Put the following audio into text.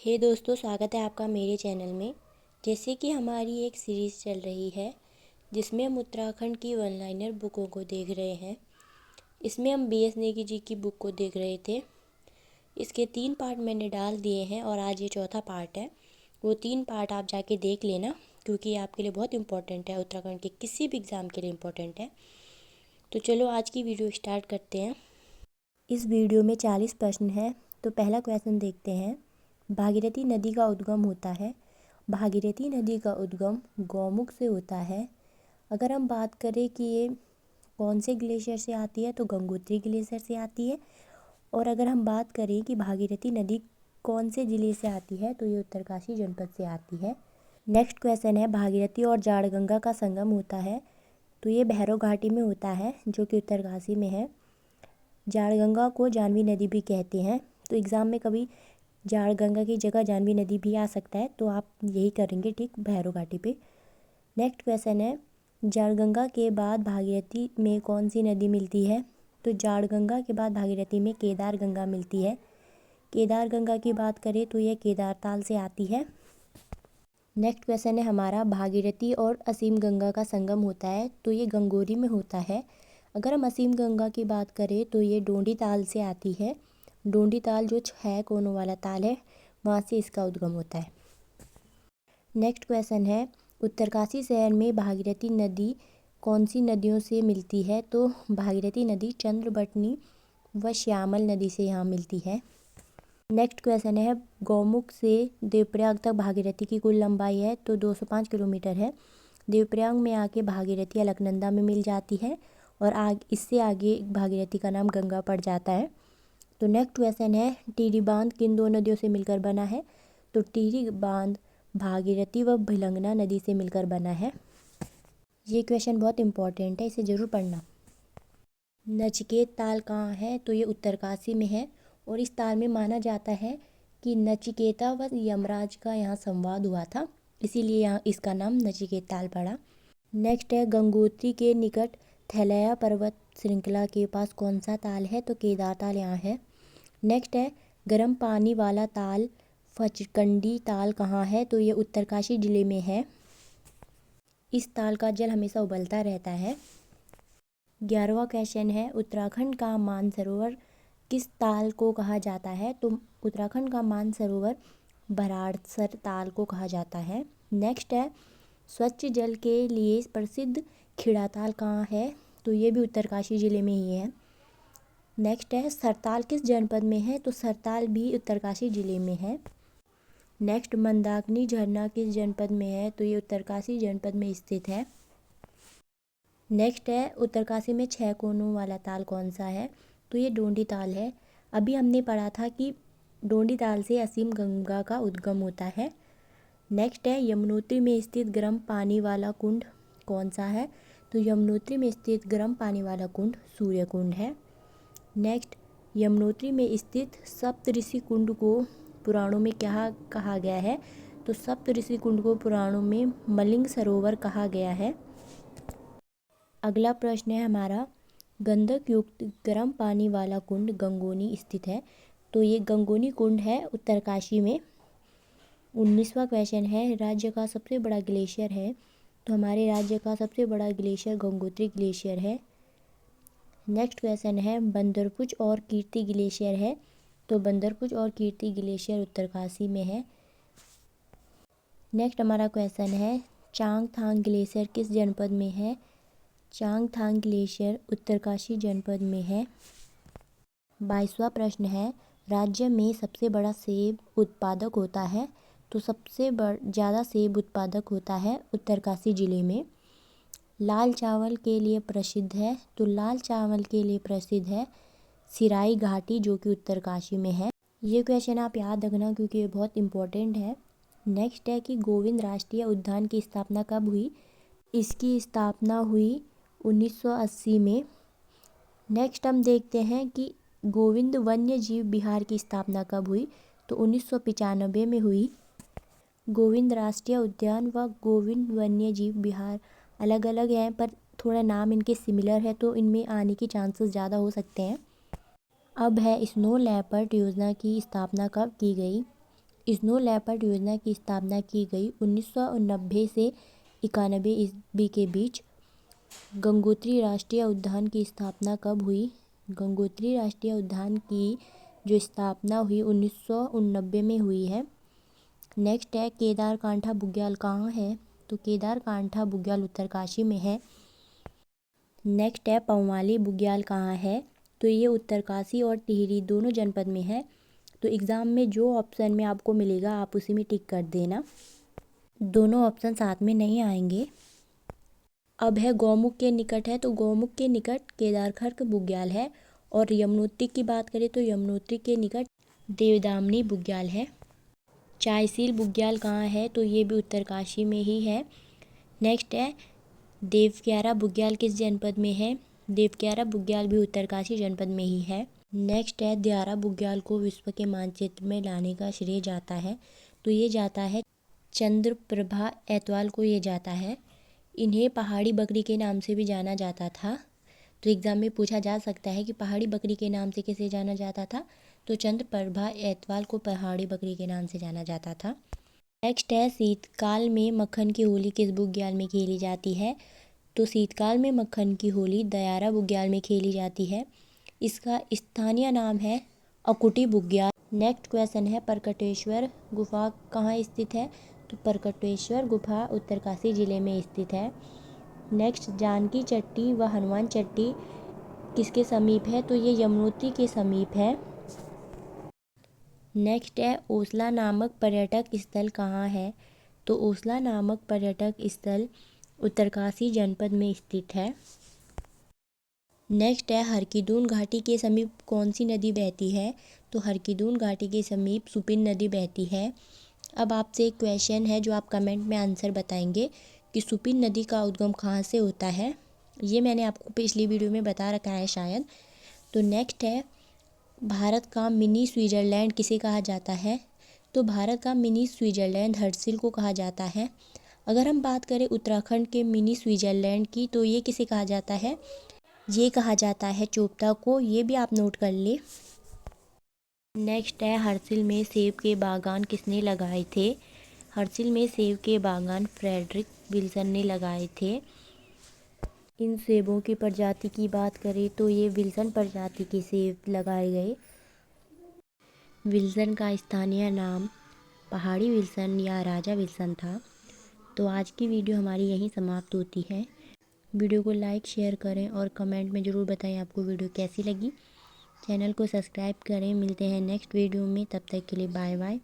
हे दोस्तों, स्वागत है आपका मेरे चैनल में। जैसे कि हमारी एक सीरीज़ चल रही है जिसमें हम उत्तराखंड की वन लाइनर बुकों को देख रहे हैं। इसमें हम बी एस नेगी जी की बुक को देख रहे थे। इसके 3 पार्ट मैंने डाल दिए हैं और आज ये चौथा पार्ट है। वो 3 पार्ट आप जाके देख लेना, क्योंकि ये आपके लिए बहुत इंपॉर्टेंट है, उत्तराखंड के किसी भी एग्ज़ाम के लिए इम्पोर्टेंट है। तो चलो आज की वीडियो स्टार्ट करते हैं। इस वीडियो में 40 प्रश्न है। तो पहला क्वेश्चन देखते हैं। भागीरथी नदी का उद्गम होता है। भागीरथी नदी का उद्गम गौमुख से होता है। अगर हम बात करें कि ये कौन से ग्लेशियर से आती है, तो गंगोत्री ग्लेशियर से आती है। और अगर हम बात करें कि भागीरथी नदी कौन से ज़िले से आती है, तो ये उत्तरकाशी जनपद से आती है। नेक्स्ट क्वेश्चन है, भागीरथी और जाड़गंगा का संगम होता है। तो ये भैरव घाटी में होता है, जो कि उत्तरकाशी में है। जाड़गंगा को जानवी नदी भी कहते हैं। तो एग्ज़ाम में कभी जाड़गंगा की जगह जानवी नदी भी आ सकता है, तो आप यही करेंगे ठीक भैरव घाटी पे। नेक्स्ट क्वेश्चन है, जाड़गंगा के बाद भागीरथी में कौन सी नदी मिलती है। तो जाड़गंगा के बाद भागीरथी में केदार गंगा मिलती है। केदार गंगा की बात करें तो यह केदारताल से आती है। नेक्स्ट क्वेश्चन है हमारा, भागीरथी और असीम गंगा का संगम होता है। तो ये गंगोरी में होता है। अगर हम असीम गंगा की बात करें तो ये डोंडी ताल से आती है। डोंडी ताल जो 6 कोनों वाला ताल है, वहाँ से इसका उद्गम होता है। नेक्स्ट क्वेश्चन है, उत्तरकाशी शहर में भागीरथी नदी कौन सी नदियों से मिलती है। तो भागीरथी नदी चंद्रबटनी व श्यामल नदी से यहाँ मिलती है। नेक्स्ट क्वेश्चन है, गौमुख से देवप्रयाग तक भागीरथी की कुल लंबाई है। तो 205 किलोमीटर है। देवप्रयाग में आके भागीरथी अलकनंदा में मिल जाती है और इससे आगे भागीरथी का नाम गंगा पड़ जाता है। तो नेक्स्ट क्वेश्चन है, टिहरी बांध किन दो नदियों से मिलकर बना है। तो टिहरी बांध भागीरथी व भिलंगना नदी से मिलकर बना है। ये क्वेश्चन बहुत इंपॉर्टेंट है, इसे ज़रूर पढ़ना। नचिकेत ताल कहाँ है। तो ये उत्तरकाशी में है और इस ताल में माना जाता है कि नचिकेता व यमराज का यहाँ संवाद हुआ था, इसीलिए यहाँ इसका नाम नचिकेत ताल पड़ा। नेक्स्ट है, गंगोत्री के निकट थैलैया पर्वत श्रृंखला के पास कौन सा ताल है। तो केदार ताल यहाँ है। नेक्स्ट है, गर्म पानी वाला ताल फचकंडी ताल कहाँ है। तो ये उत्तरकाशी जिले में है। इस ताल का जल हमेशा उबलता रहता है। 11वां क्वेश्चन है, उत्तराखंड का मानसरोवर किस ताल को कहा जाता है। तो उत्तराखंड का मानसरोवर भराड़सर ताल को कहा जाता है। नेक्स्ट है, स्वच्छ जल के लिए प्रसिद्ध खिड़ा ताल कहाँ है। तो ये भी उत्तरकाशी जिले में ही है। नेक्स्ट है, सरताल किस जनपद में है। तो सरताल भी उत्तरकाशी जिले में है। नेक्स्ट, मंदाकिनी झरना किस जनपद में है। तो ये उत्तरकाशी जनपद में स्थित है। नेक्स्ट है, उत्तरकाशी में 6 कोनों वाला ताल कौन सा है। तो ये डोंडी ताल है। अभी हमने पढ़ा था कि डोंडी ताल से असीम गंगा का उद्गम होता है। नेक्स्ट है, यमुनोत्री में स्थित गर्म पानी वाला कुंड कौन सा है। तो यमुनोत्री में स्थित गर्म पानी वाला कुंड सूर्य कुंड है। नेक्स्ट, यमुनोत्री में स्थित सप्तऋषि कुंड को पुराणों में क्या कहा गया है। तो सप्तऋषि कुंड को पुराणों में मलिंग सरोवर कहा गया है। अगला प्रश्न है हमारा, गंधक युक्त गर्म पानी वाला कुंड गंगोनी स्थित है। तो ये गंगोनी कुंड है उत्तरकाशी में। 19वां क्वेश्चन है, राज्य का सबसे बड़ा ग्लेशियर है। तो हमारे राज्य का सबसे बड़ा ग्लेशियर गंगोत्री ग्लेशियर है। नेक्स्ट क्वेश्चन है, बंदरपुच और कीर्ति ग्लेशियर है। तो बंदरपुच और कीर्ति ग्लेशियर उत्तरकाशी में है। नेक्स्ट हमारा क्वेश्चन है, चांगथांग ग्लेशियर किस जनपद में है। चांगथांग ग्लेशियर उत्तरकाशी जनपद में है। 22वां प्रश्न है, राज्य में सबसे बड़ा सेब उत्पादक होता है। तो सबसे ज़्यादा सेब उत्पादक होता है उत्तरकाशी जिले में। लाल चावल के लिए प्रसिद्ध है। तो लाल चावल के लिए प्रसिद्ध है सिराई घाटी, जो कि उत्तरकाशी में है। ये क्वेश्चन आप याद रखना, क्योंकि ये बहुत इंपॉर्टेंट है। नेक्स्ट है कि गोविंद राष्ट्रीय उद्यान की स्थापना कब हुई। इसकी स्थापना हुई 1980 में। नेक्स्ट हम देखते हैं कि गोविंद वन्य जीव विहार की स्थापना कब हुई। तो 1995 में हुई। गोविंद राष्ट्रीय उद्यान व गोविंद वन्य जीव विहार अलग अलग हैं, पर थोड़ा नाम इनके सिमिलर है, तो इनमें आने की चांसेस ज़्यादा हो सकते हैं। अब है, स्नो लेपर्ड योजना की स्थापना कब की गई। स्नो लेपर्ड योजना की स्थापना की गई 1990 से 91 ईस्वी के बीच। गंगोत्री राष्ट्रीय उद्यान की स्थापना कब हुई? गंगोत्री राष्ट्रीय उद्यान की जो स्थापना हुई 1990 में हुई है। नेक्स्ट है केदारकांठा बुग्याल कहाँ है? तो केदारकांठा बुग्याल उत्तरकाशी में है। नेक्स्ट है पौवाली बुग्याल कहाँ है? तो ये उत्तरकाशी और टिहरी दोनों जनपद में है। तो एग्ज़ाम में जो ऑप्शन में आपको मिलेगा आप उसी में टिक कर देना, दोनों ऑप्शन साथ में नहीं आएंगे। अब है गौमुख के निकट है, तो गौमुख के निकट केदारखर्क बुग्याल है। और यमुनोत्री की बात करें तो यमुनोत्री के निकट देवदामनी बुग्याल है। चायसील बुग्याल कहाँ है? तो ये भी उत्तरकाशी में ही है। नेक्स्ट है देवक्यारा बुग्याल किस जनपद में है? देवक्यारा बुग्याल भी उत्तरकाशी जनपद में ही है। नेक्स्ट है द्यारा बुग्याल को विश्व के मानचित्र में लाने का श्रेय जाता है, तो ये जाता है चंद्रप्रभा ऐतवाल को ये जाता है। इन्हें पहाड़ी बकरी के नाम से भी जाना जाता था। तो एग्ज़ाम में पूछा जा सकता है कि पहाड़ी बकरी के नाम से किसे जाना जाता था? तो चंद्रप्रभा ऐतवाल को पहाड़ी बकरी के नाम से जाना जाता था। नेक्स्ट है शीतकाल में मक्खन की होली किस बुग्याल में खेली जाती है? तो शीतकाल में मक्खन की होली दयारा बुग्याल में खेली जाती है। इसका स्थानीय नाम है अकुटी बुग्याल। नेक्स्ट क्वेश्चन है परकटेश्वर गुफा कहाँ स्थित है? तो परकटेश्वर गुफा उत्तरकाशी जिले में स्थित है। नेक्स्ट जानकी चट्टी व हनुमान चट्टी किसके समीप है? तो ये यमुनोत्री के समीप है। नेक्स्ट है ओसला नामक पर्यटक स्थल कहाँ है? तो ओसला नामक पर्यटक स्थल उत्तरकाशी जनपद में स्थित है। नेक्स्ट है हरकीदून घाटी के समीप कौन सी नदी बहती है? तो हरकीदून घाटी के समीप सुपिन नदी बहती है। अब आपसे एक क्वेश्चन है जो आप कमेंट में आंसर बताएंगे कि सुपिन नदी का उद्गम कहाँ से होता है। ये मैंने आपको पिछली वीडियो में बता रखा है शायद। तो नेक्स्ट है भारत का मिनी स्विट्ज़रलैंड किसे कहा जाता है? तो भारत का मिनी स्विट्ज़रलैंड हर्सिल को कहा जाता है। अगर हम बात करें उत्तराखंड के मिनी स्विट्ज़रलैंड की तो ये किसे कहा जाता है? ये कहा जाता है चोपता को, ये भी आप नोट कर ले। नेक्स्ट है हर्सिल में सेब के बागान किसने लगाए थे? हर्सिल में सेब के बागान फ्रेडरिक विल्सन ने लगाए थे। इन सेबों की प्रजाति की बात करें तो ये विल्सन प्रजाति के सेब लगाए गए। विल्सन का स्थानीय नाम पहाड़ी विल्सन या राजा विल्सन था। तो आज की वीडियो हमारी यहीं समाप्त होती है। वीडियो को लाइक शेयर करें और कमेंट में ज़रूर बताएं आपको वीडियो कैसी लगी। चैनल को सब्सक्राइब करें। मिलते हैं नेक्स्ट वीडियो में, तब तक के लिए बाय बाय।